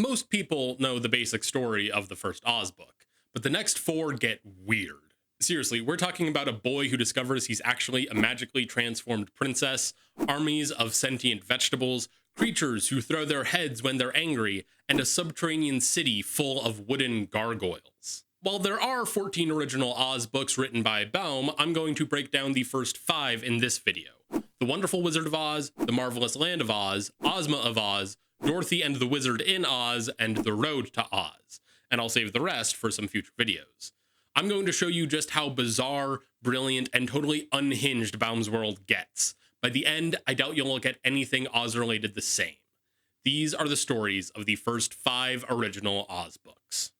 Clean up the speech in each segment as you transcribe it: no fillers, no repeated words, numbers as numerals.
most people know the basic story of the first Oz book, but the next four get weird. Seriously, we're talking about a boy who discovers he's actually a magically transformed princess, armies of sentient vegetables, creatures who throw their heads when they're angry, and a subterranean city full of wooden gargoyles. While there are 14 original Oz books written by Baum, I'm going to break down the first 5 in this video. The Wonderful Wizard of Oz, The Marvelous Land of Oz, Ozma of Oz, Dorothy and the Wizard in Oz, and The Road to Oz. And I'll save the rest for some future videos. I'm going to show you just how bizarre, brilliant, and totally unhinged Baum's world gets. By the end, I doubt you'll look at anything Oz-related the same. These are the stories of the first 5 original Oz books.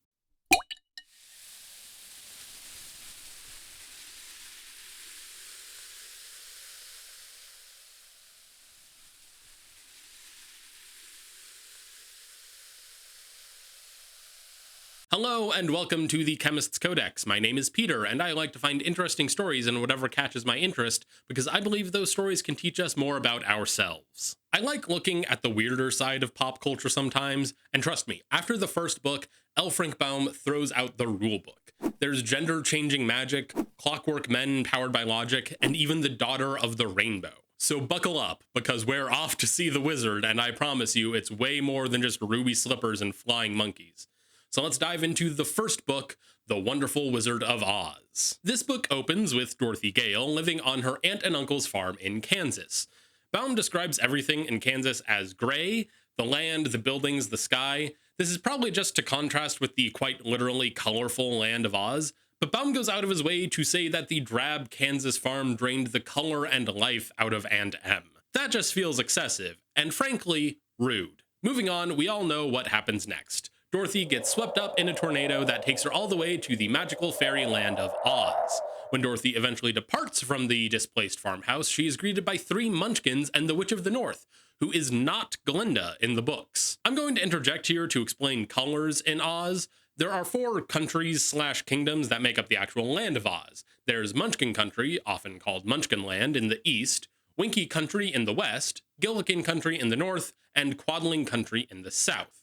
Hello and welcome to the Chemist's Codex. My name is Peter, and I like to find interesting stories in whatever catches my interest, because I believe those stories can teach us more about ourselves. I like looking at the weirder side of pop culture sometimes, and trust me, after the first book, L. Frank Baum throws out the rulebook. There's gender-changing magic, clockwork men powered by logic, and even the daughter of the rainbow. So buckle up, because we're off to see the wizard, and I promise you, it's way more than just ruby slippers and flying monkeys. So let's dive into the first book, The Wonderful Wizard of Oz. This book opens with Dorothy Gale living on her aunt and uncle's farm in Kansas. Baum describes everything in Kansas as gray: the land, the buildings, the sky. This is probably just to contrast with the quite literally colorful land of Oz, but Baum goes out of his way to say that the drab Kansas farm drained the color and life out of Aunt Em. That just feels excessive, and frankly, rude. Moving on, we all know what happens next. Dorothy gets swept up in a tornado that takes her all the way to the magical fairy land of Oz. When Dorothy eventually departs from the displaced farmhouse, she is greeted by 3 munchkins and the Witch of the North, who is not Glinda in the books. I'm going to interject here to explain colors in Oz. There are 4 countries/kingdoms that make up the actual land of Oz. There's Munchkin Country, often called Munchkin Land, in the east, Winkie Country in the west, Gillikin Country in the north, and Quadling Country in the south.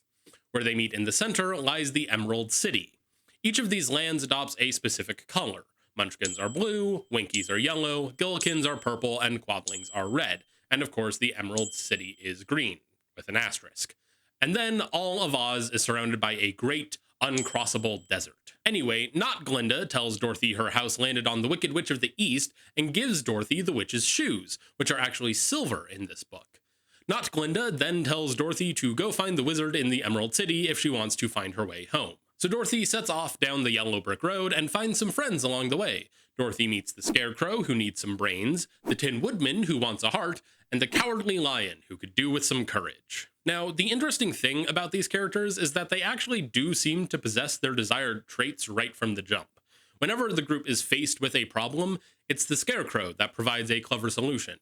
Where they meet in the center lies the Emerald City. Each of these lands adopts a specific color. Munchkins are blue, Winkies are yellow, Gillikins are purple, and Quadlings are red. And of course, the Emerald City is green, with an asterisk. And then all of Oz is surrounded by a great, uncrossable desert. Anyway, not Glinda tells Dorothy her house landed on the Wicked Witch of the East and gives Dorothy the witch's shoes, which are actually silver in this book. Not Glinda then tells Dorothy to go find the wizard in the Emerald City if she wants to find her way home. So Dorothy sets off down the yellow brick road and finds some friends along the way. Dorothy meets the Scarecrow, who needs some brains, the Tin Woodman, who wants a heart, and the Cowardly Lion, who could do with some courage. Now, the interesting thing about these characters is that they actually do seem to possess their desired traits right from the jump. Whenever the group is faced with a problem, it's the Scarecrow that provides a clever solution.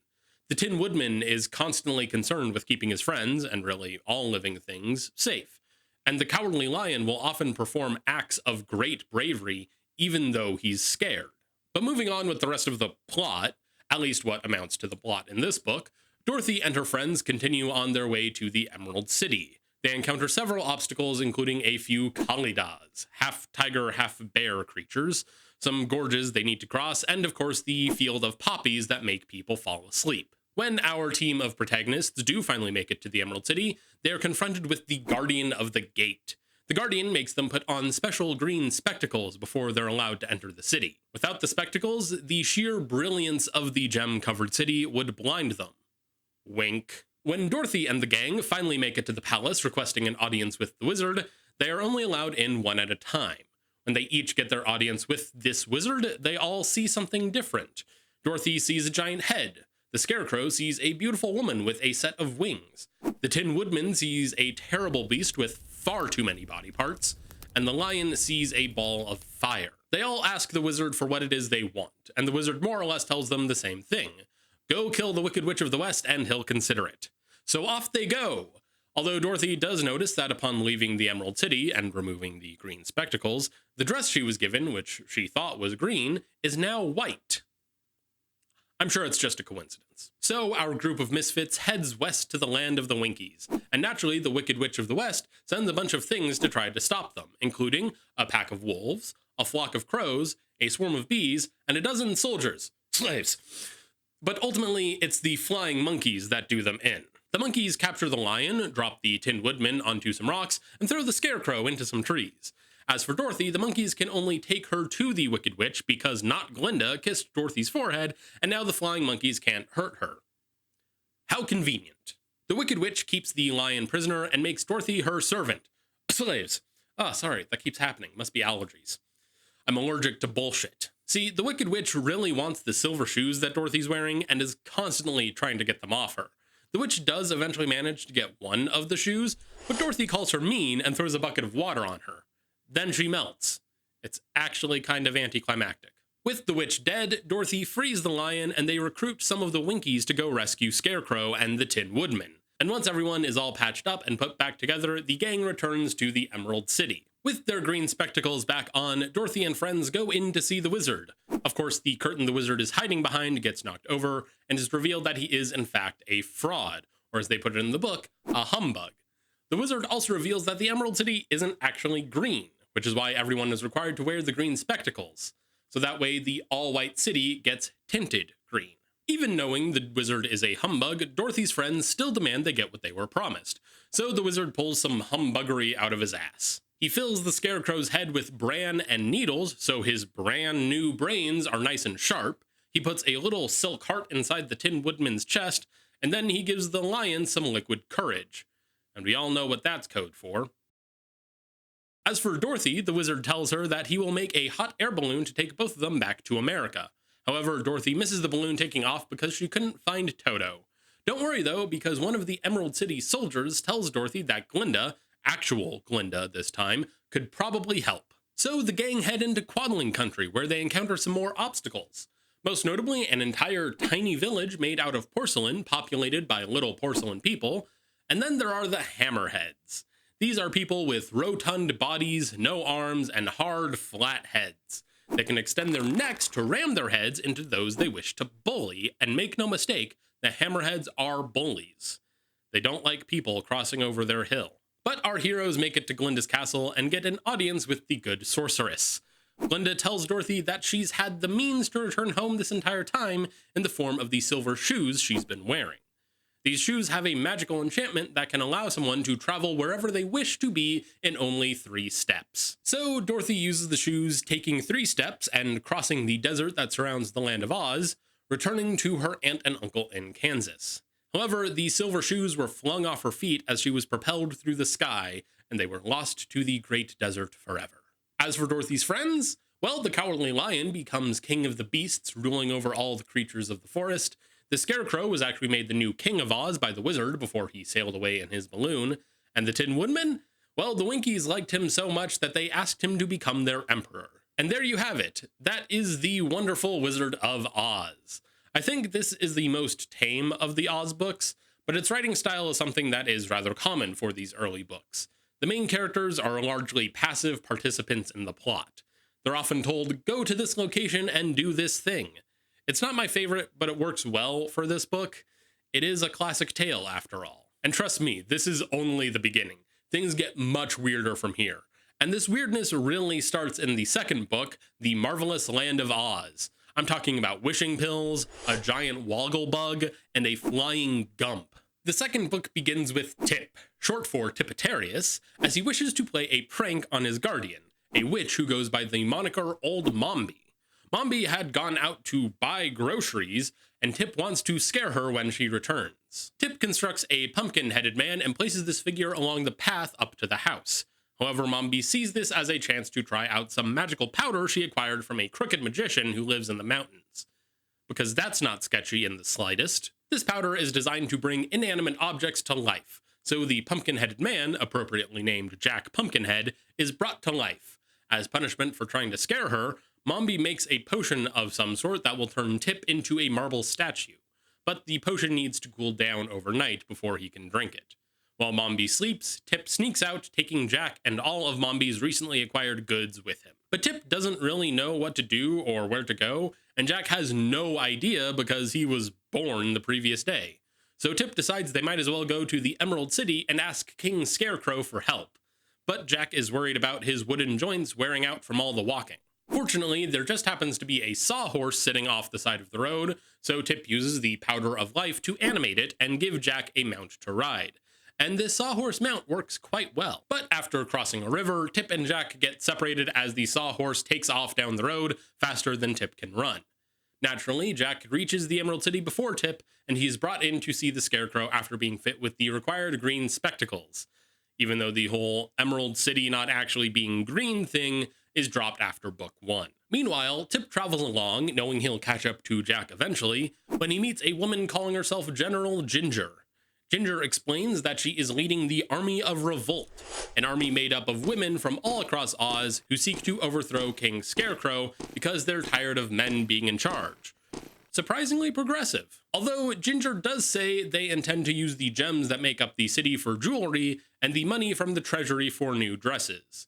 The Tin Woodman is constantly concerned with keeping his friends, and really all living things, safe. And the Cowardly Lion will often perform acts of great bravery, even though he's scared. But moving on with the rest of the plot, at least what amounts to the plot in this book, Dorothy and her friends continue on their way to the Emerald City. They encounter several obstacles, including a few Kalidas, half-tiger, half-bear creatures, some gorges they need to cross, and of course the field of poppies that make people fall asleep. When our team of protagonists do finally make it to the Emerald City, they are confronted with the Guardian of the Gate. The Guardian makes them put on special green spectacles before they're allowed to enter the city. Without the spectacles, the sheer brilliance of the gem-covered city would blind them. Wink. When Dorothy and the gang finally make it to the palace requesting an audience with the wizard, they are only allowed in one at a time. When they each get their audience with this wizard, they all see something different. Dorothy sees a giant head. The Scarecrow sees a beautiful woman with a set of wings. The Tin Woodman sees a terrible beast with far too many body parts. And the Lion sees a ball of fire. They all ask the wizard for what it is they want, and the wizard more or less tells them the same thing. Go kill the Wicked Witch of the West and he'll consider it. So off they go! Although Dorothy does notice that upon leaving the Emerald City and removing the green spectacles, the dress she was given, which she thought was green, is now white. I'm sure it's just a coincidence. So our group of misfits heads west to the land of the Winkies, and naturally the Wicked Witch of the West sends a bunch of things to try to stop them, including a pack of wolves, a flock of crows, a swarm of bees, and a dozen soldiers, slaves. But ultimately, it's the flying monkeys that do them in. The monkeys capture the lion, drop the Tin Woodman onto some rocks, and throw the scarecrow into some trees. As for Dorothy, the monkeys can only take her to the Wicked Witch because not Glinda kissed Dorothy's forehead, and now the flying monkeys can't hurt her. How convenient. The Wicked Witch keeps the lion prisoner and makes Dorothy her servant. Slaves. Sorry, that keeps happening. Must be allergies. I'm allergic to bullshit. See, the Wicked Witch really wants the silver shoes that Dorothy's wearing and is constantly trying to get them off her. The witch does eventually manage to get one of the shoes, but Dorothy calls her mean and throws a bucket of water on her. Then she melts. It's actually kind of anticlimactic. With the witch dead, Dorothy frees the lion and they recruit some of the Winkies to go rescue Scarecrow and the Tin Woodman. And once everyone is all patched up and put back together, the gang returns to the Emerald City. With their green spectacles back on, Dorothy and friends go in to see the wizard. Of course, the curtain the wizard is hiding behind gets knocked over, and it's revealed that he is in fact a fraud, or as they put it in the book, a humbug. The wizard also reveals that the Emerald City isn't actually green, which is why everyone is required to wear the green spectacles. So that way the all-white city gets tinted green. Even knowing the wizard is a humbug, Dorothy's friends still demand they get what they were promised. So the wizard pulls some humbuggery out of his ass. He fills the Scarecrow's head with bran and needles, so his brand new brains are nice and sharp. He puts a little silk heart inside the Tin Woodman's chest, and then he gives the lion some liquid courage. And we all know what that's code for. As for Dorothy, the wizard tells her that he will make a hot air balloon to take both of them back to America. However, Dorothy misses the balloon taking off because she couldn't find Toto. Don't worry though, because one of the Emerald City soldiers tells Dorothy that Glinda, actual Glinda this time, could probably help. So the gang head into Quadling Country, where they encounter some more obstacles. Most notably, an entire tiny village made out of porcelain, populated by little porcelain people. And then there are the Hammerheads. These are people with rotund bodies, no arms, and hard, flat heads. They can extend their necks to ram their heads into those they wish to bully, and make no mistake, the Hammerheads are bullies. They don't like people crossing over their hill. But our heroes make it to Glinda's castle and get an audience with the good sorceress. Glinda tells Dorothy that she's had the means to return home this entire time in the form of the silver shoes she's been wearing. These shoes have a magical enchantment that can allow someone to travel wherever they wish to be in only 3 steps. So Dorothy uses the shoes, taking 3 steps and crossing the desert that surrounds the land of Oz, returning to her aunt and uncle in Kansas. However, the silver shoes were flung off her feet as she was propelled through the sky, and they were lost to the great desert forever. As for Dorothy's friends, well, the Cowardly Lion becomes king of the beasts, ruling over all the creatures of the forest. The Scarecrow was actually made the new King of Oz by the wizard before he sailed away in his balloon. And the Tin Woodman? Well, the Winkies liked him so much that they asked him to become their emperor. And there you have it. That is the wonderful Wizard of Oz. I think this is the most tame of the Oz books, but its writing style is something that is rather common for these early books. The main characters are largely passive participants in the plot. They're often told, go to this location and do this thing. It's not my favorite, but it works well for this book. It is a classic tale, after all. And trust me, this is only the beginning. Things get much weirder from here. And this weirdness really starts in the second book, The Marvelous Land of Oz. I'm talking about wishing pills, a giant woggle bug, and a flying gump. The second book begins with Tip, short for Tipitarius, as he wishes to play a prank on his guardian, a witch who goes by the moniker Old Mombi. Mombi had gone out to buy groceries, and Tip wants to scare her when she returns. Tip constructs a pumpkin-headed man and places this figure along the path up to the house. However, Mombi sees this as a chance to try out some magical powder she acquired from a crooked magician who lives in the mountains. Because that's not sketchy in the slightest. This powder is designed to bring inanimate objects to life, so the pumpkin-headed man, appropriately named Jack Pumpkinhead, is brought to life. As punishment for trying to scare her, Mombi makes a potion of some sort that will turn Tip into a marble statue, but the potion needs to cool down overnight before he can drink it. While Mombi sleeps, Tip sneaks out, taking Jack and all of Mombi's recently acquired goods with him. But Tip doesn't really know what to do or where to go, and Jack has no idea because he was born the previous day. So Tip decides they might as well go to the Emerald City and ask King Scarecrow for help. But Jack is worried about his wooden joints wearing out from all the walking. Fortunately, there just happens to be a sawhorse sitting off the side of the road, so Tip uses the Powder of Life to animate it and give Jack a mount to ride. And this sawhorse mount works quite well. But after crossing a river, Tip and Jack get separated as the sawhorse takes off down the road faster than Tip can run. Naturally, Jack reaches the Emerald City before Tip, and he's brought in to see the Scarecrow after being fit with the required green spectacles, even though the whole Emerald City not actually being green thing is dropped after book 1. Meanwhile, Tip travels along, knowing he'll catch up to Jack eventually, when he meets a woman calling herself General Ginger. Ginger explains that she is leading the Army of Revolt, an army made up of women from all across Oz who seek to overthrow King Scarecrow because they're tired of men being in charge. Surprisingly progressive. Although Ginger does say they intend to use the gems that make up the city for jewelry and the money from the treasury for new dresses.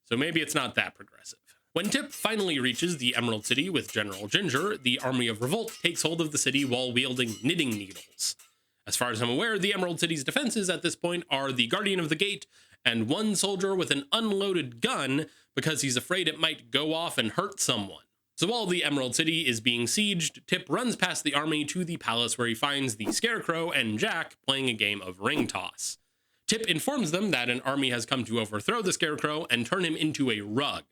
So maybe it's not that progressive. When Tip finally reaches the Emerald City with General Ginger, the Army of Revolt takes hold of the city while wielding knitting needles. As far as I'm aware, the Emerald City's defenses at this point are the Guardian of the Gate and one soldier with an unloaded gun because he's afraid it might go off and hurt someone. So while the Emerald City is being sieged, Tip runs past the army to the palace where he finds the Scarecrow and Jack playing a game of ring toss. Tip informs them that an army has come to overthrow the Scarecrow and turn him into a rug.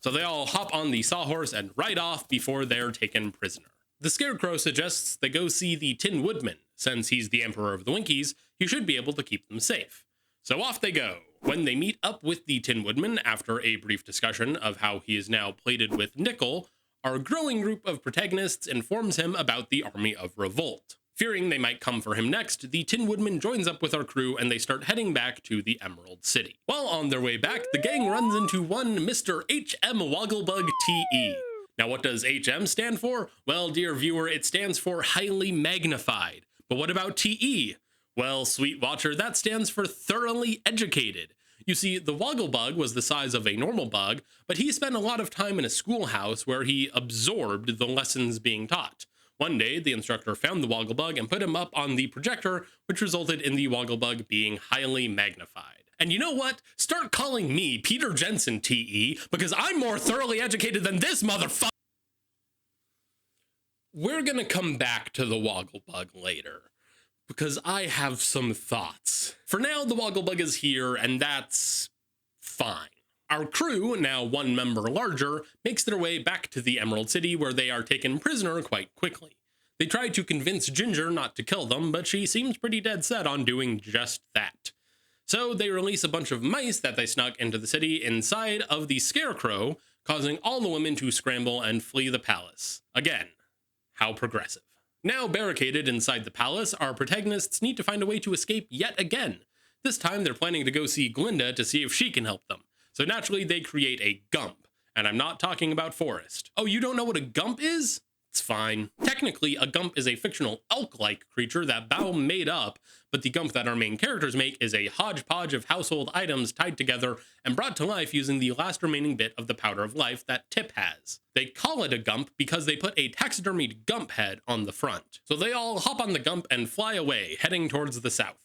So they all hop on the sawhorse and ride off before they're taken prisoner. The Scarecrow suggests they go see the Tin Woodman. Since he's the Emperor of the Winkies, he should be able to keep them safe. So off they go. When they meet up with the Tin Woodman after a brief discussion of how he is now plated with nickel, our growing group of protagonists informs him about the Army of Revolt. Fearing they might come for him next, the Tin Woodman joins up with our crew and they start heading back to the Emerald City. While on their way back, the gang runs into one Mr. H.M. Wogglebug T.E. Now what does HM stand for? Well, dear viewer, it stands for highly magnified. But what about TE? Well, sweet watcher, that stands for thoroughly educated. You see, the Wogglebug was the size of a normal bug, but he spent a lot of time in a schoolhouse where he absorbed the lessons being taught. One day, the instructor found the Wogglebug and put him up on the projector, which resulted in the Wogglebug being highly magnified. And you know what? Start calling me Peter Jensen, TE, because I'm more thoroughly educated than this motherfucker. We're gonna come back to the Wogglebug later, because I have some thoughts. For now, the Wogglebug is here, and that's fine. Our crew, now one member larger, makes their way back to the Emerald City where they are taken prisoner quite quickly. They try to convince Ginger not to kill them, but she seems pretty dead set on doing just that. So they release a bunch of mice that they snuck into the city inside of the Scarecrow, causing all the women to scramble and flee the palace. Again, how progressive. Now barricaded inside the palace, our protagonists need to find a way to escape yet again. This time they're planning to go see Glinda to see if she can help them. So naturally they create a Gump, and I'm not talking about Forrest. Oh, you don't know what a Gump is? It's fine. Technically, a Gump is a fictional elk-like creature that Baum made up, but the Gump that our main characters make is a hodgepodge of household items tied together and brought to life using the last remaining bit of the Powder of Life that Tip has. They call it a Gump because they put a taxidermied Gump head on the front. So they all hop on the Gump and fly away, heading towards the south.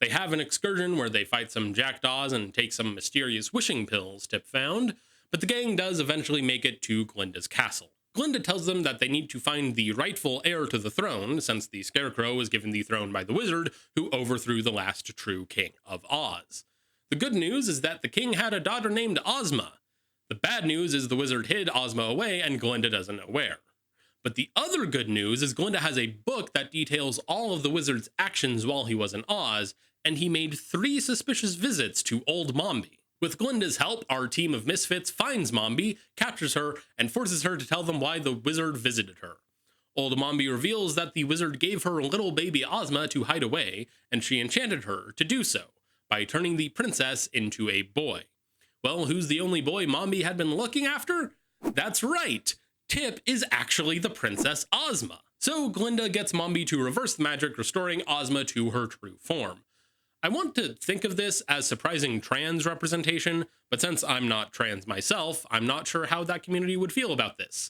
They have an excursion where they fight some jackdaws and take some mysterious wishing pills Tip found, but the gang does eventually make it to Glinda's castle. Glinda tells them that they need to find the rightful heir to the throne, since the Scarecrow was given the throne by the wizard who overthrew the last true king of Oz. The good news is that the king had a daughter named Ozma. The bad news is the wizard hid Ozma away and Glinda doesn't know where. But the other good news is Glinda has a book that details all of the wizard's actions while he was in Oz, and he made 3 suspicious visits to Old Mombi. With Glinda's help, our team of misfits finds Mombi, captures her, and forces her to tell them why the wizard visited her. Old Mombi reveals that the wizard gave her little baby Ozma to hide away, and she enchanted her to do so, by turning the princess into a boy. Well, who's the only boy Mombi had been looking after? That's right! Tip is actually the Princess Ozma. So Glinda gets Mombi to reverse the magic, restoring Ozma to her true form. I want to think of this as surprising trans representation, but since I'm not trans myself, I'm not sure how that community would feel about this.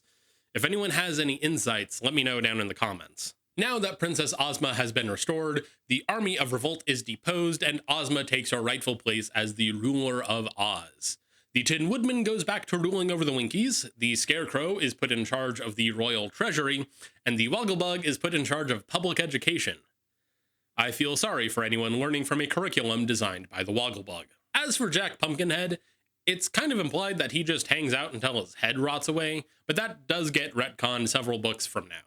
If anyone has any insights, let me know down in the comments. Now that Princess Ozma has been restored, the army of revolt is deposed and Ozma takes her rightful place as the ruler of Oz. The Tin Woodman goes back to ruling over the Winkies, the Scarecrow is put in charge of the royal treasury, and the Wogglebug is put in charge of public education. I feel sorry for anyone learning from a curriculum designed by the Wogglebug. As for Jack Pumpkinhead, it's kind of implied that he just hangs out until his head rots away, but that does get retconned several books from now.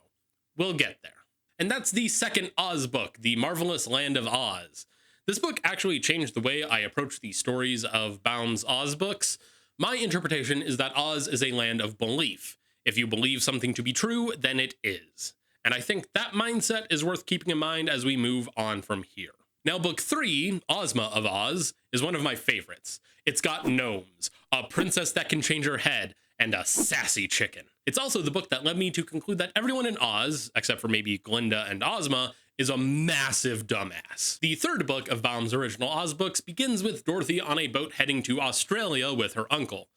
We'll get there. And that's the second Oz book, The Marvelous Land of Oz. This book actually changed the way I approach the stories of Baum's Oz books. My interpretation is that Oz is a land of belief. If you believe something to be true, then it is. And I think that mindset is worth keeping in mind as we move on from here. Now, book 3, Ozma of Oz, is one of my favorites. It's got gnomes, a princess that can change her head, and a sassy chicken. It's also the book that led me to conclude that everyone in Oz, except for maybe Glinda and Ozma, is a massive dumbass. The third book of Baum's original Oz books begins with Dorothy on a boat heading to Australia with her uncle.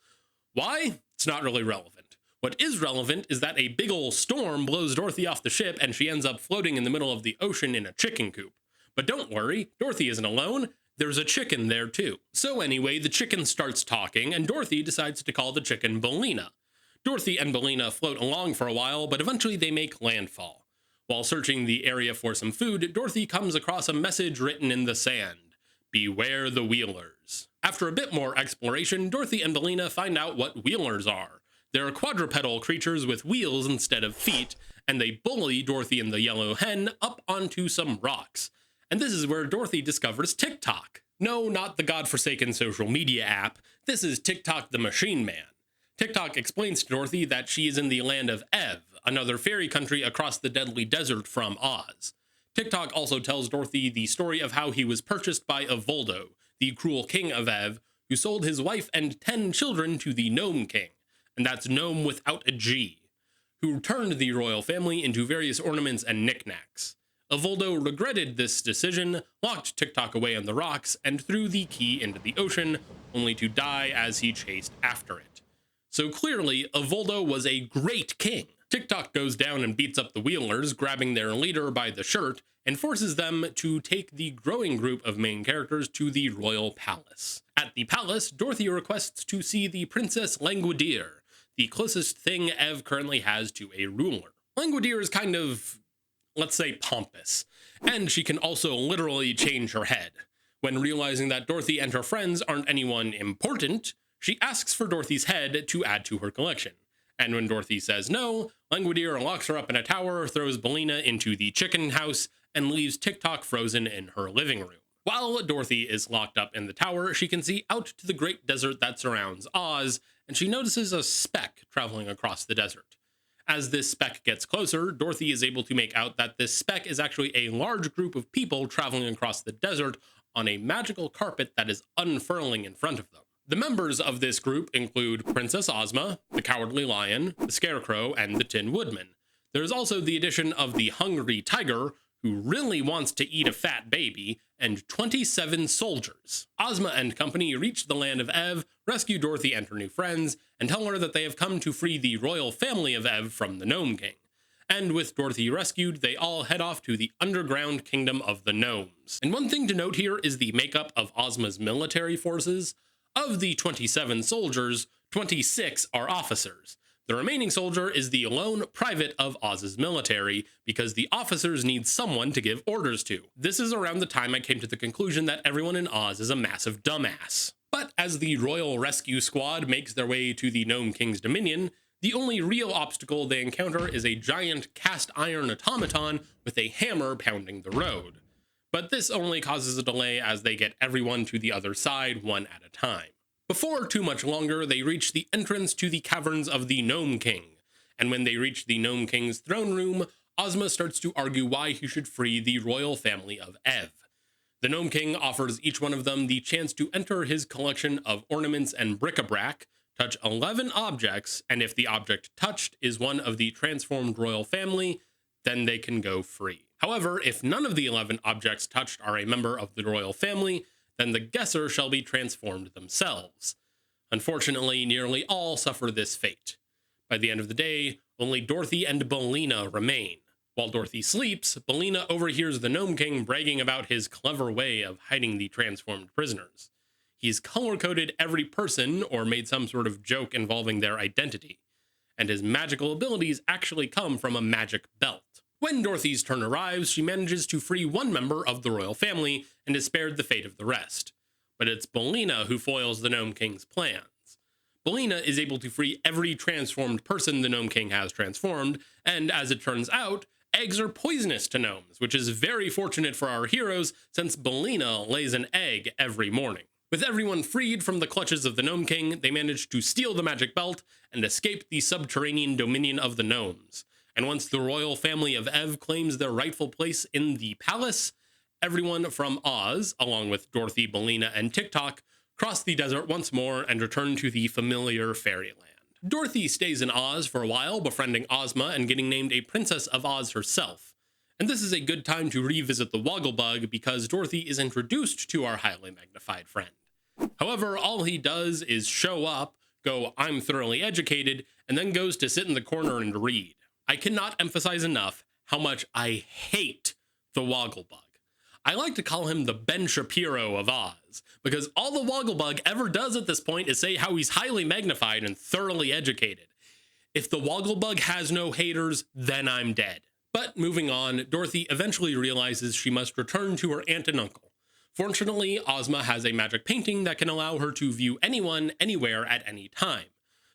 Why? It's not really relevant. What is relevant is that a big ol' storm blows Dorothy off the ship and she ends up floating in the middle of the ocean in a chicken coop. But don't worry, Dorothy isn't alone. There's a chicken there too. So anyway, the chicken starts talking and Dorothy decides to call the chicken Bellina. Dorothy and Bellina float along for a while, but eventually they make landfall. While searching the area for some food, Dorothy comes across a message written in the sand. Beware the Wheelers. After a bit more exploration, Dorothy and Bellina find out what Wheelers are. They're quadrupedal creatures with wheels instead of feet, and they bully Dorothy and the Yellow Hen up onto some rocks. And this is where Dorothy discovers TikTok. No, not the godforsaken social media app. This is TikTok the Machine Man. TikTok explains to Dorothy that she is in the land of Ev, another fairy country across the deadly desert from Oz. TikTok also tells Dorothy the story of how he was purchased by Avoldo, the cruel king of Ev, who sold his wife and 10 children to the Gnome King, and that's Gnome without a G, who turned the royal family into various ornaments and knickknacks. Avoldo regretted this decision, locked TikTok away on the rocks, and threw the key into the ocean, only to die as he chased after it. So clearly, Avoldo was a great king. TikTok goes down and beats up the Wheelers, grabbing their leader by the shirt, and forces them to take the growing group of main characters to the royal palace. At the palace, Dorothy requests to see the Princess Langwidere, the closest thing Ev currently has to a ruler. Langwidere is kind of, let's say, pompous, and she can also literally change her head. When realizing that Dorothy and her friends aren't anyone important, she asks for Dorothy's head to add to her collection. And when Dorothy says no, Langwidere locks her up in a tower, throws Bellina into the chicken house, and leaves TikTok frozen in her living room. While Dorothy is locked up in the tower, she can see out to the great desert that surrounds Oz, and she notices a speck traveling across the desert. As this speck gets closer, Dorothy is able to make out that this speck is actually a large group of people traveling across the desert on a magical carpet that is unfurling in front of them. The members of this group include Princess Ozma, the Cowardly Lion, the Scarecrow, and the Tin Woodman. There's also the addition of the Hungry Tiger, who really wants to eat a fat baby, and 27 soldiers. Ozma and company reach the land of Ev, rescue Dorothy and her new friends, and tell her that they have come to free the royal family of Ev from the Gnome King. And with Dorothy rescued, they all head off to the underground kingdom of the gnomes. And one thing to note here is the makeup of Ozma's military forces. Of the 27 soldiers, 26 are officers. The remaining soldier is the lone private of Oz's military, because the officers need someone to give orders to. This is around the time I came to the conclusion that everyone in Oz is a massive dumbass. But as the Royal Rescue Squad makes their way to the Gnome King's dominion, the only real obstacle they encounter is a giant cast iron automaton with a hammer pounding the road. But this only causes a delay as they get everyone to the other side one at a time. Before too much longer, they reach the entrance to the caverns of the Gnome King, and when they reach the Gnome King's throne room, Ozma starts to argue why he should free the royal family of Ev. The Gnome King offers each one of them the chance to enter his collection of ornaments and bric-a-brac, touch 11 objects, and if the object touched is one of the transformed royal family, then they can go free. However, if none of the 11 objects touched are a member of the royal family, then the guesser shall be transformed themselves. Unfortunately, nearly all suffer this fate. By the end of the day, only Dorothy and Bellina remain. While Dorothy sleeps, Bellina overhears the Gnome King bragging about his clever way of hiding the transformed prisoners. He's color-coded every person or made some sort of joke involving their identity, and his magical abilities actually come from a magic belt. When Dorothy's turn arrives, she manages to free one member of the royal family and is spared the fate of the rest. But it's Bellina who foils the Gnome King's plans. Bellina is able to free every transformed person the Gnome King has transformed, and as it turns out, eggs are poisonous to gnomes, which is very fortunate for our heroes since Bellina lays an egg every morning. With everyone freed from the clutches of the Gnome King, they manage to steal the magic belt and escape the subterranean dominion of the gnomes. And once the royal family of Ev claims their rightful place in the palace, everyone from Oz, along with Dorothy, Bellina, and TikTok, cross the desert once more and return to the familiar fairyland. Dorothy stays in Oz for a while, befriending Ozma and getting named a Princess of Oz herself. And this is a good time to revisit the Wogglebug because Dorothy is introduced to our highly magnified friend. However, all he does is show up, go, "I'm thoroughly educated," and then goes to sit in the corner and read. I cannot emphasize enough how much I hate the Wogglebug. I like to call him the Ben Shapiro of Oz, because all the Wogglebug ever does at this point is say how he's highly magnified and thoroughly educated. If the Wogglebug has no haters, then I'm dead. But moving on, Dorothy eventually realizes she must return to her aunt and uncle. Fortunately, Ozma has a magic painting that can allow her to view anyone, anywhere, at any time.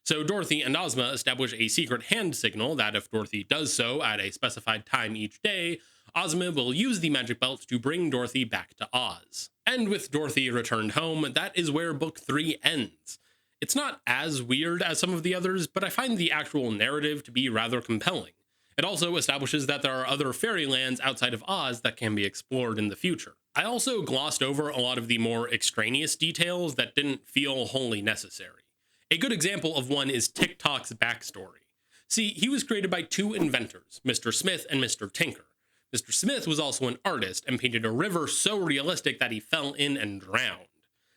So Dorothy and Ozma establish a secret hand signal that if Dorothy does so at a specified time each day, Ozma will use the magic belt to bring Dorothy back to Oz. And with Dorothy returned home, that is where book 3 ends. It's not as weird as some of the others, but I find the actual narrative to be rather compelling. It also establishes that there are other fairylands outside of Oz that can be explored in the future. I also glossed over a lot of the more extraneous details that didn't feel wholly necessary. A good example of one is TikTok's backstory. See, he was created by two inventors, Mr. Smith and Mr. Tinker. Mr. Smith was also an artist and painted a river so realistic that he fell in and drowned.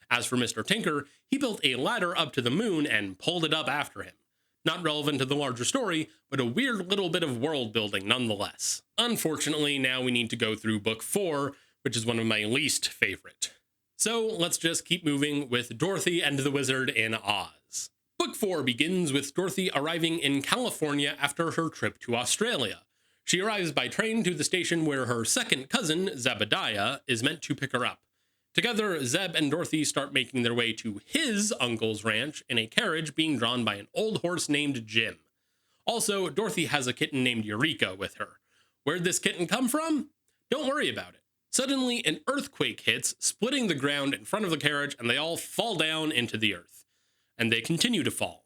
As for Mr. Tinker, he built a ladder up to the moon and pulled it up after him. Not relevant to the larger story, but a weird little bit of world building nonetheless. Unfortunately, now we need to go through book 4, which is one of my least favorite. So let's just keep moving with Dorothy and the Wizard in Oz. Book 4 begins with Dorothy arriving in California after her trip to Australia. She arrives by train to the station where her second cousin, Zebediah, is meant to pick her up. Together, Zeb and Dorothy start making their way to his uncle's ranch in a carriage being drawn by an old horse named Jim. Also, Dorothy has a kitten named Eureka with her. Where'd this kitten come from? Don't worry about it. Suddenly, an earthquake hits, splitting the ground in front of the carriage, and they all fall down into the earth. And they continue to fall.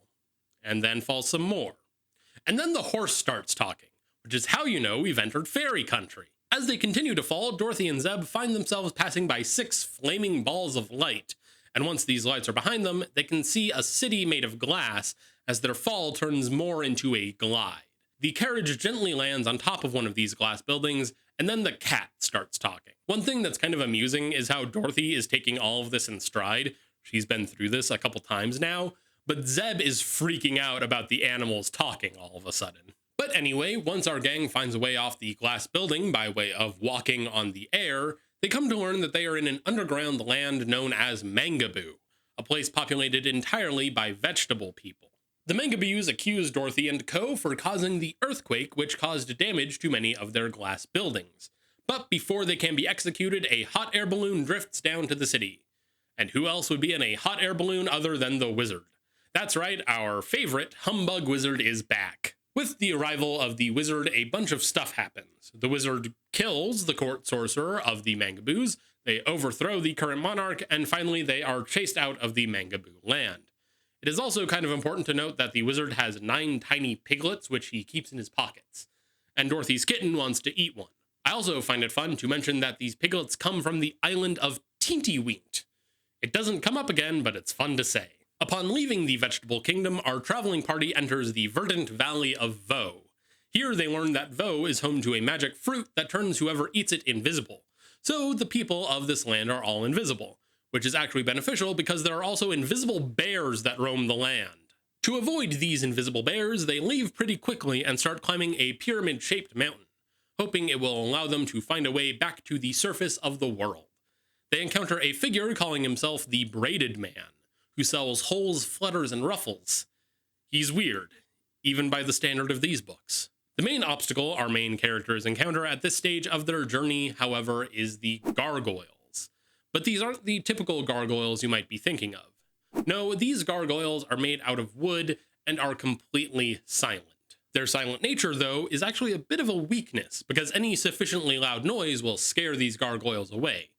And then fall some more. And then the horse starts talking, which is how you know we've entered fairy country. As they continue to fall, Dorothy and Zeb find themselves passing by 6 flaming balls of light, and once these lights are behind them, they can see a city made of glass as their fall turns more into a glide. The carriage gently lands on top of one of these glass buildings, and then the cat starts talking. One thing that's kind of amusing is how Dorothy is taking all of this in stride. She's been through this a couple times now, but Zeb is freaking out about the animals talking all of a sudden. But anyway, once our gang finds a way off the glass building by way of walking on the air, they come to learn that they are in an underground land known as Mangaboo, a place populated entirely by vegetable people. The Mangaboos accuse Dorothy and co. for causing the earthquake which caused damage to many of their glass buildings. But before they can be executed, a hot air balloon drifts down to the city. And who else would be in a hot air balloon other than the wizard? That's right, our favorite humbug wizard is back. With the arrival of the wizard, a bunch of stuff happens. The wizard kills the court sorcerer of the Mangaboos, they overthrow the current monarch, and finally they are chased out of the Mangaboo land. It is also kind of important to note that the wizard has 9 tiny piglets which he keeps in his pockets, and Dorothy's kitten wants to eat one. I also find it fun to mention that these piglets come from the island of Teentyweent. It doesn't come up again, but it's fun to say. Upon leaving the Vegetable Kingdom, our traveling party enters the verdant valley of Vo. Here they learn that Vo is home to a magic fruit that turns whoever eats it invisible. So the people of this land are all invisible, which is actually beneficial because there are also invisible bears that roam the land. To avoid these invisible bears, they leave pretty quickly and start climbing a pyramid-shaped mountain, hoping it will allow them to find a way back to the surface of the world. They encounter a figure calling himself the Braided Man, who sells holes, flutters, and ruffles. He's weird, even by the standard of these books. The main obstacle our main characters encounter at this stage of their journey, however, is the gargoyles. But these aren't the typical gargoyles you might be thinking of. No, these gargoyles are made out of wood and are completely silent. Their silent nature, though, is actually a bit of a weakness, because any sufficiently loud noise will scare these gargoyles away.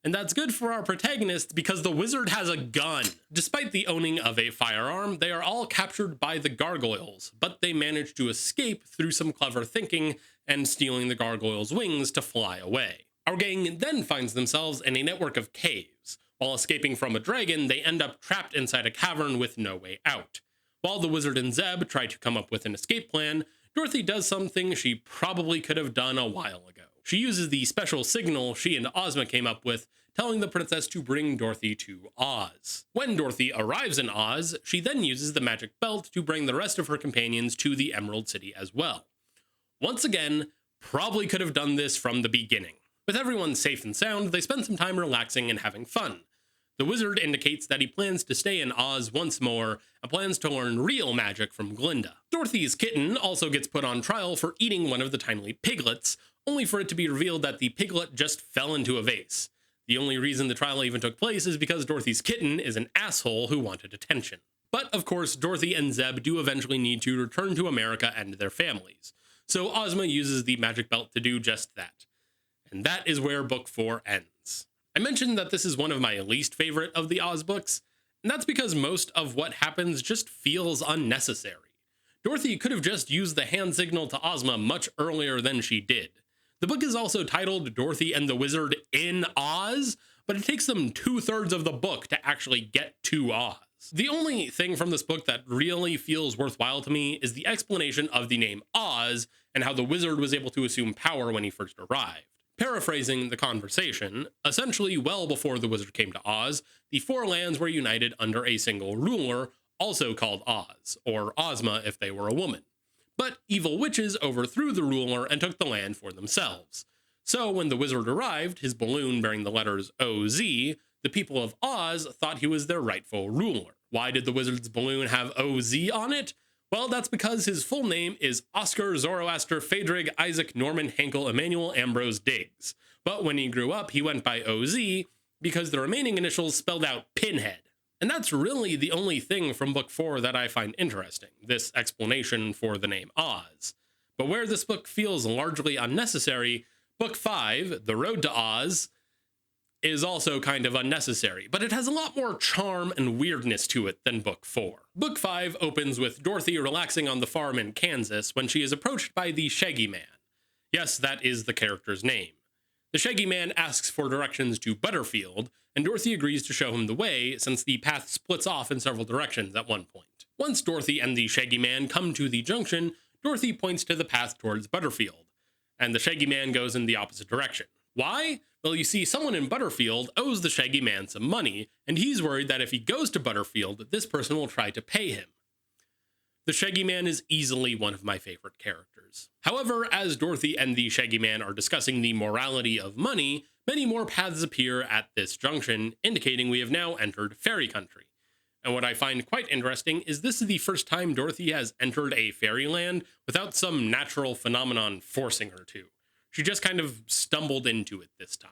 And that's good for our protagonists because the wizard has a gun. Despite the owning of a firearm, they are all captured by the gargoyles, but they manage to escape through some clever thinking and stealing the gargoyles' wings to fly away. Our gang then finds themselves in a network of caves. While escaping from a dragon, they end up trapped inside a cavern with no way out. While the wizard and Zeb try to come up with an escape plan, Dorothy does something she probably could have done a while ago. She uses the special signal she and Ozma came up with, telling the princess to bring Dorothy to Oz. When Dorothy arrives in Oz, she then uses the magic belt to bring the rest of her companions to the Emerald City as well. Once again, probably could have done this from the beginning. With everyone safe and sound, they spend some time relaxing and having fun. The wizard indicates that he plans to stay in Oz once more and plans to learn real magic from Glinda. Dorothy's kitten also gets put on trial for eating one of the tiny piglets, only for it to be revealed that the piglet just fell into a vase. The only reason the trial even took place is because Dorothy's kitten is an asshole who wanted attention. But of course, Dorothy and Zeb do eventually need to return to America and their families, so Ozma uses the magic belt to do just that. And that is where book 4 ends. I mentioned that this is one of my least favorite of the Oz books, and that's because most of what happens just feels unnecessary. Dorothy could have just used the hand signal to Ozma much earlier than she did. The book is also titled Dorothy and the Wizard in Oz, but it takes them 2/3 of the book to actually get to Oz. The only thing from this book that really feels worthwhile to me is the explanation of the name Oz and how the wizard was able to assume power when he first arrived. Paraphrasing the conversation, essentially well before the wizard came to Oz, the 4 lands were united under a single ruler, also called Oz, or Ozma if they were a woman. But evil witches overthrew the ruler and took the land for themselves. So when the wizard arrived, his balloon bearing the letters OZ, the people of Oz thought he was their rightful ruler. Why did the wizard's balloon have OZ on it? Well, that's because his full name is Oscar Zoroaster Phaedrig Isaac Norman Hankel Emmanuel Ambrose Diggs. But when he grew up, he went by OZ because the remaining initials spelled out Pinhead. And that's really the only thing from book 4 that I find interesting, this explanation for the name Oz. But where this book feels largely unnecessary, book 5, The Road to Oz, is also kind of unnecessary, but it has a lot more charm and weirdness to it than book 4. Book 5 opens with Dorothy relaxing on the farm in Kansas when she is approached by the Shaggy Man. Yes, that is the character's name. The Shaggy Man asks for directions to Butterfield, and Dorothy agrees to show him the way since the path splits off in several directions at one point. Once Dorothy and the Shaggy Man come to the junction, Dorothy points to the path towards Butterfield, and the Shaggy Man goes in the opposite direction. Why? Well, you see, someone in Butterfield owes the Shaggy Man some money, and he's worried that if he goes to Butterfield, this person will try to pay him. The Shaggy Man is easily one of my favorite characters. However, as Dorothy and the Shaggy Man are discussing the morality of money, many more paths appear at this junction, indicating we have now entered fairy country. And what I find quite interesting is this is the first time Dorothy has entered a fairyland without some natural phenomenon forcing her to. She just kind of stumbled into it this time.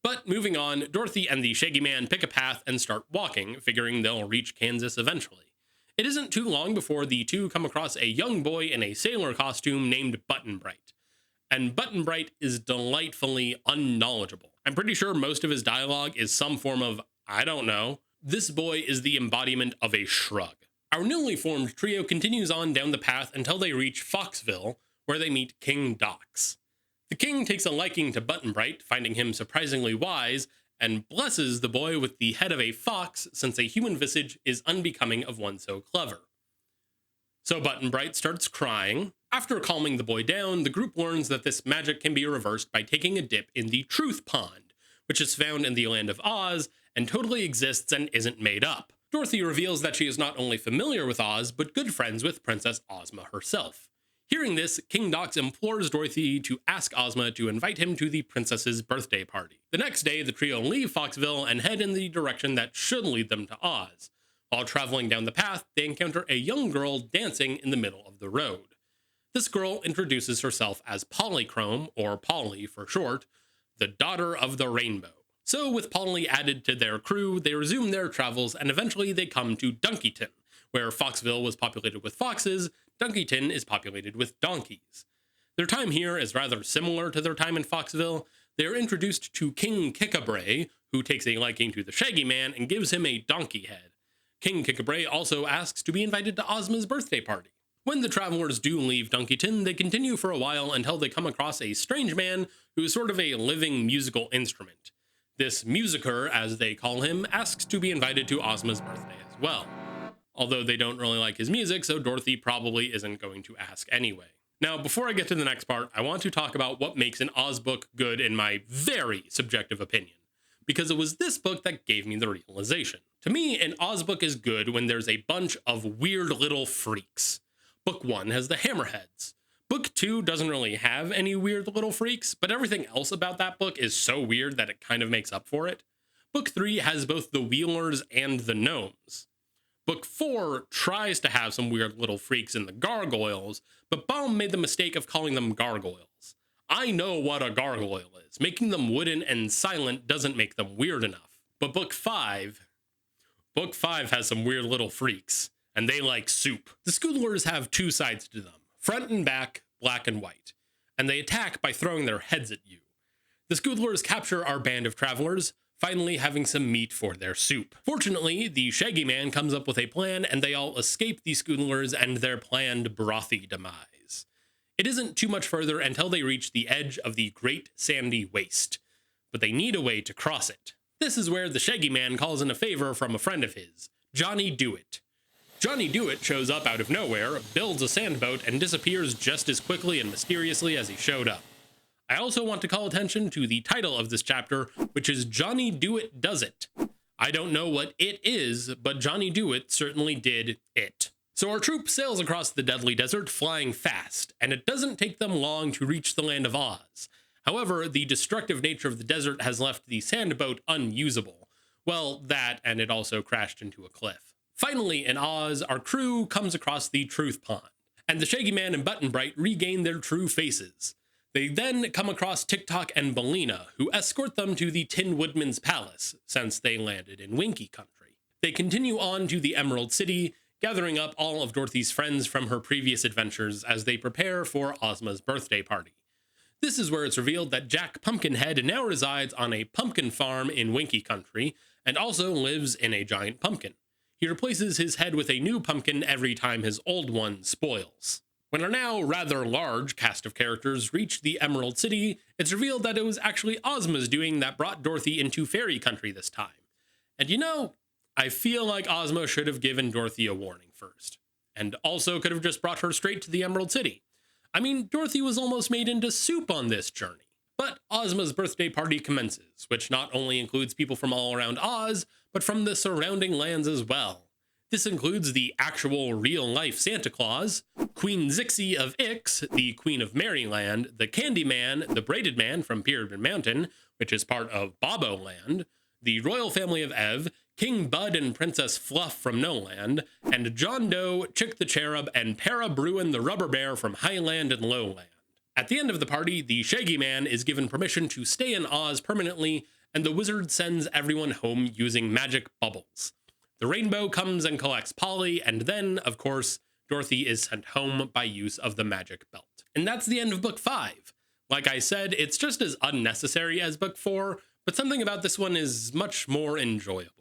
But moving on, Dorothy and the Shaggy Man pick a path and start walking, figuring they'll reach Kansas eventually. It isn't too long before the two come across a young boy in a sailor costume named Button Bright. And Button Bright is delightfully unknowledgeable. I'm pretty sure most of his dialogue is some form of, I don't know. This boy is the embodiment of a shrug. Our newly formed trio continues on down the path until they reach Foxville, where they meet King Dox. The king takes a liking to Button Bright, finding him surprisingly wise, and blesses the boy with the head of a fox since a human visage is unbecoming of one so clever. So Button Bright starts crying. After calming the boy down, the group learns that this magic can be reversed by taking a dip in the Truth Pond, which is found in the land of Oz and totally exists and isn't made up. Dorothy reveals that she is not only familiar with Oz, but good friends with Princess Ozma herself. Hearing this, King Dox implores Dorothy to ask Ozma to invite him to the princess's birthday party. The next day, the trio leave Foxville and head in the direction that should lead them to Oz. While traveling down the path, they encounter a young girl dancing in the middle of the road. This girl introduces herself as Polychrome, or Polly for short, the daughter of the rainbow. So with Polly added to their crew, they resume their travels and eventually they come to Dunkyton, where Foxville was populated with foxes, Dunkyton is populated with donkeys. Their time here is rather similar to their time in Foxville. They are introduced to King Kickabrae, who takes a liking to the Shaggy Man and gives him a donkey head. King Kickabrae also asks to be invited to Ozma's birthday party. When the travelers do leave Dunkyton, they continue for a while until they come across a strange man who is sort of a living musical instrument. This musicer, as they call him, asks to be invited to Ozma's birthday as well. Although they don't really like his music, so Dorothy probably isn't going to ask anyway. Now, before I get to the next part, I want to talk about what makes an Oz book good in my very subjective opinion, because it was this book that gave me the realization. To me, an Oz book is good when there's a bunch of weird little freaks. Book 1 has the Hammerheads. Book 2 doesn't really have any weird little freaks, but everything else about that book is so weird that it kind of makes up for it. Book 3 has both the Wheelers and the Gnomes. Book 4 tries to have some weird little freaks in the Gargoyles, but Baum made the mistake of calling them gargoyles. I know what a gargoyle is. Making them wooden and silent doesn't make them weird enough. But Book 5 has some weird little freaks, and they like soup. The Scoodlers have two sides to them, front and back, black and white, and they attack by throwing their heads at you. The Scoodlers capture our band of travelers, finally having some meat for their soup. Fortunately, the Shaggy Man comes up with a plan and they all escape the Scoodlers and their planned brothy demise. It isn't too much further until they reach the edge of the Great Sandy Waste, but they need a way to cross it. This is where the Shaggy Man calls in a favor from a friend of his, Johnny Do-It. Johnny Do-It shows up out of nowhere, builds a sandboat, and disappears just as quickly and mysteriously as he showed up. I also want to call attention to the title of this chapter, which is Johnny Do-It Does It. I don't know what it is, but Johnny Do-It certainly did it. So our troop sails across the deadly desert, flying fast, and it doesn't take them long to reach the land of Oz. However, the destructive nature of the desert has left the sandboat unusable. Well, that, and it also crashed into a cliff. Finally, in Oz, our crew comes across the Truth Pond, and the Shaggy Man and Button Bright regain their true faces. They then come across Tick-Tock and Bellina, who escort them to the Tin Woodman's palace, since they landed in Winky Country. They continue on to the Emerald City, gathering up all of Dorothy's friends from her previous adventures as they prepare for Ozma's birthday party. This is where it's revealed that Jack Pumpkinhead now resides on a pumpkin farm in Winky Country, and also lives in a giant pumpkin. He replaces his head with a new pumpkin every time his old one spoils. When our now rather large cast of characters reach the Emerald City, it's revealed that it was actually Ozma's doing that brought Dorothy into Fairy Country this time. And you know, I feel like Ozma should have given Dorothy a warning first, and also could have just brought her straight to the Emerald City. I mean, Dorothy was almost made into soup on this journey. But Ozma's birthday party commences, which not only includes people from all around Oz, but from the surrounding lands as well. This includes the actual real-life Santa Claus, Queen Zixie of Ix, the Queen of Merryland, the Candy Man, the Braided Man from Pyramid Mountain, which is part of Bobo Land, the royal family of Ev, King Bud and Princess Fluff from No Land, and John Doe, Chick the Cherub, and Para Bruin the Rubber Bear from Highland and Lowland. At the end of the party, the Shaggy Man is given permission to stay in Oz permanently, and the wizard sends everyone home using magic bubbles. The rainbow comes and collects Polly, and then, of course, Dorothy is sent home by use of the magic belt. And that's the end of Book 5. Like I said, it's just as unnecessary as Book 4, but something about this one is much more enjoyable.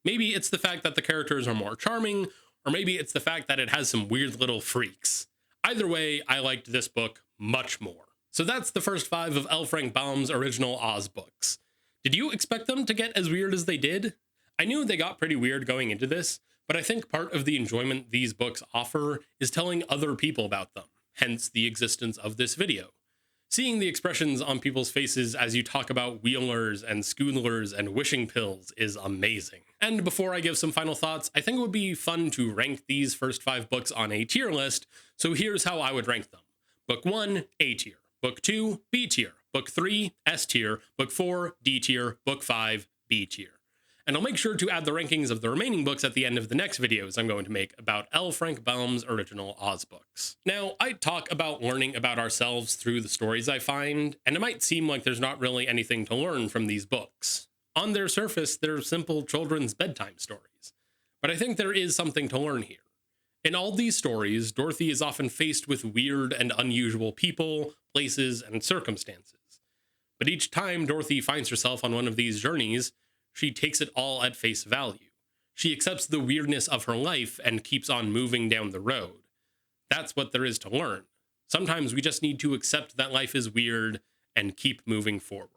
Maybe it's the fact that the characters are more charming, or maybe it's the fact that it has some weird little freaks. Either way, I liked this book much more. So that's the first 5 of L. Frank Baum's original Oz books. Did you expect them to get as weird as they did? I knew they got pretty weird going into this, but I think part of the enjoyment these books offer is telling other people about them, hence the existence of this video. Seeing the expressions on people's faces as you talk about wheelers and schoolers and wishing pills is amazing. And before I give some final thoughts, I think it would be fun to rank these first 5 books on a tier list, so here's how I would rank them. Book 1, A tier. Book 2, B tier. Book 3, S tier. Book 4, D tier. Book 5, B tier. And I'll make sure to add the rankings of the remaining books at the end of the next videos I'm going to make about L. Frank Baum's original Oz books. Now, I talk about learning about ourselves through the stories I find, and it might seem like there's not really anything to learn from these books. On their surface, they're simple children's bedtime stories. But I think there is something to learn here. In all these stories, Dorothy is often faced with weird and unusual people, places, and circumstances. But each time Dorothy finds herself on one of these journeys, she takes it all at face value. She accepts the weirdness of her life and keeps on moving down the road. That's what there is to learn. Sometimes we just need to accept that life is weird and keep moving forward.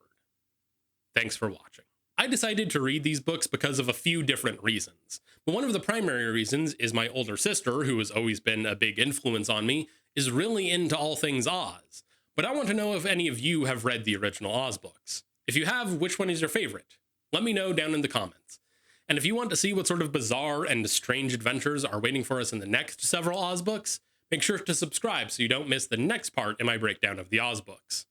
Thanks for watching. I decided to read these books because of a few different reasons. But one of the primary reasons is my older sister, who has always been a big influence on me, is really into all things Oz. But I want to know if any of you have read the original Oz books. If you have, which one is your favorite? Let me know down in the comments. And if you want to see what sort of bizarre and strange adventures are waiting for us in the next several Oz books, make sure to subscribe so you don't miss the next part in my breakdown of the Oz books.